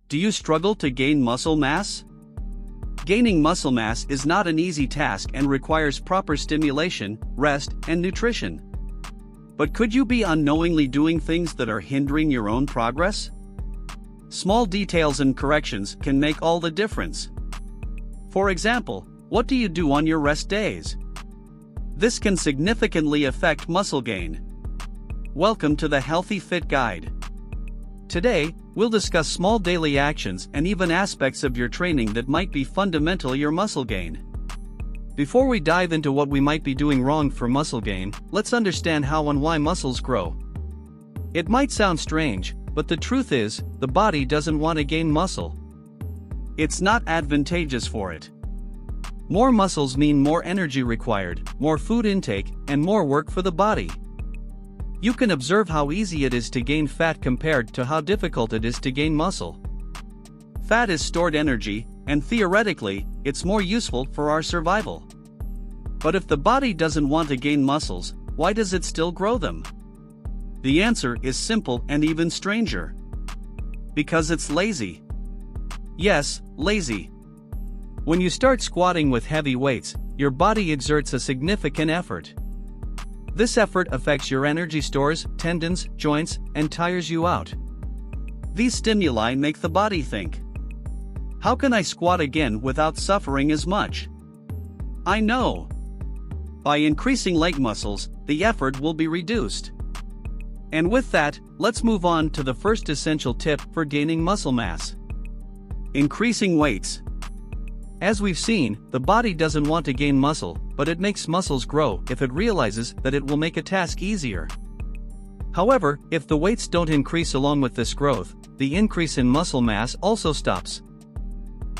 Do you struggle to gain muscle mass? Gaining muscle mass is not an easy task and requires proper stimulation, rest, and nutrition. But could you be unknowingly doing things that are hindering your own progress? Small details and corrections can make all the difference. For example, what do you do on your rest days? This can significantly affect muscle gain. Welcome to the Healthy Fit Guide. Today, we'll discuss small daily actions and even aspects of your training that might be fundamental to your muscle gain. Before we dive into what we might be doing wrong for muscle gain, let's understand how and why muscles grow. It might sound strange, but the truth is, the body doesn't want to gain muscle. It's not advantageous for it. More muscles mean more energy required, more food intake, and more work for the body. You can observe how easy it is to gain fat compared to how difficult it is to gain muscle. Fat is stored energy, and theoretically, it's more useful for our survival. But if the body doesn't want to gain muscles, why does it still grow them? The answer is simple and even stranger. Because it's lazy. Yes, lazy. When you start squatting with heavy weights, your body exerts a significant effort. This effort affects your energy stores, tendons, joints, and tires you out. These stimuli make the body think, how can I squat again without suffering as much? I know. By increasing leg muscles, the effort will be reduced. And with that, let's move on to the first essential tip for gaining muscle mass. Increasing weights. As we've seen, the body doesn't want to gain muscle, but it makes muscles grow if it realizes that it will make a task easier. However, if the weights don't increase along with this growth, the increase in muscle mass also stops.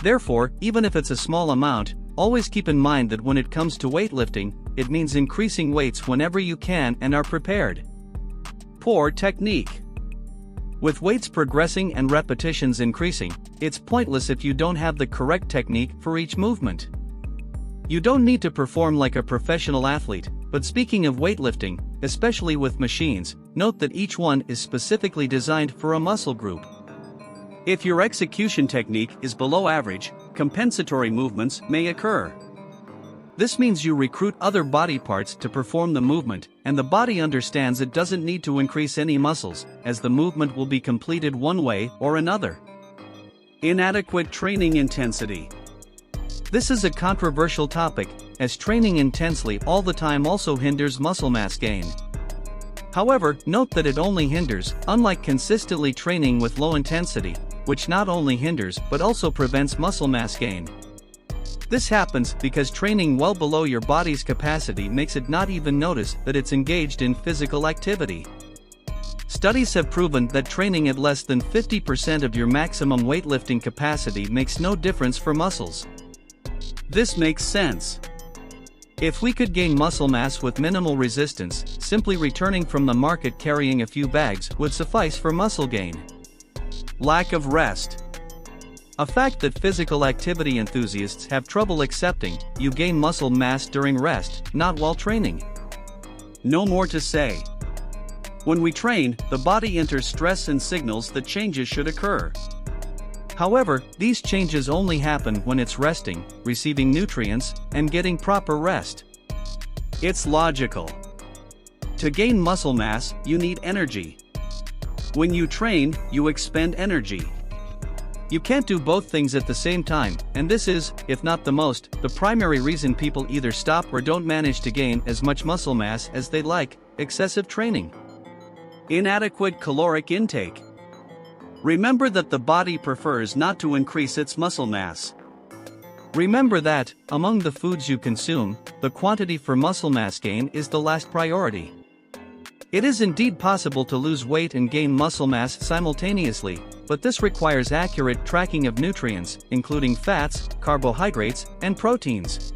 Therefore, even if it's a small amount, always keep in mind that when it comes to weightlifting, it means increasing weights whenever you can and are prepared. Poor technique. With weights progressing and repetitions increasing, it's pointless if you don't have the correct technique for each movement. You don't need to perform like a professional athlete, but speaking of weightlifting, especially with machines, note that each one is specifically designed for a muscle group. If your execution technique is below average, compensatory movements may occur. This means you recruit other body parts to perform the movement, and the body understands it doesn't need to increase any muscles, as the movement will be completed one way or another. Inadequate training intensity. This is a controversial topic, as training intensely all the time also hinders muscle mass gain. However, note that it only hinders, unlike consistently training with low intensity, which not only hinders but also prevents muscle mass gain. This happens because training well below your body's capacity makes it not even notice that it's engaged in physical activity. Studies have proven that training at less than 50% of your maximum weightlifting capacity makes no difference for muscles. This makes sense. If we could gain muscle mass with minimal resistance, simply returning from the market carrying a few bags would suffice for muscle gain. Lack of rest. A fact that physical activity enthusiasts have trouble accepting: you gain muscle mass during rest, not while training. No more to say. When we train, the body enters stress and signals that changes should occur. However, these changes only happen when it's resting, receiving nutrients, and getting proper rest. It's logical. To gain muscle mass, you need energy. When you train, you expend energy. You can't do both things at the same time, and this is, if not the most, the primary reason people either stop or don't manage to gain as much muscle mass as they'd like: excessive training. Inadequate caloric intake. Remember that the body prefers not to increase its muscle mass. Remember that, among the foods you consume, the quantity for muscle mass gain is the last priority. It is indeed possible to lose weight and gain muscle mass simultaneously, but this requires accurate tracking of nutrients, including fats, carbohydrates, and proteins.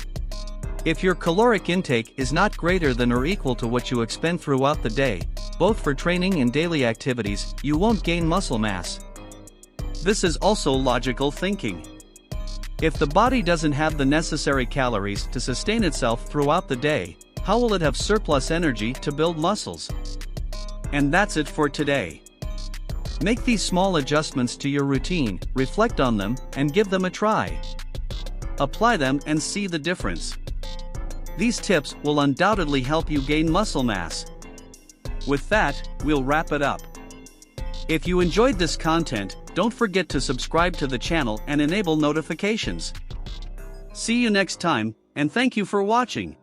If your caloric intake is not greater than or equal to what you expend throughout the day, both for training and daily activities, you won't gain muscle mass. This is also logical thinking. If the body doesn't have the necessary calories to sustain itself throughout the day, how will it have surplus energy to build muscles? And that's it for today. Make these small adjustments to your routine, reflect on them, and give them a try. Apply them and see the difference. These tips will undoubtedly help you gain muscle mass. With that, we'll wrap it up. If you enjoyed this content, don't forget to subscribe to the channel and enable notifications. See you next time, and thank you for watching.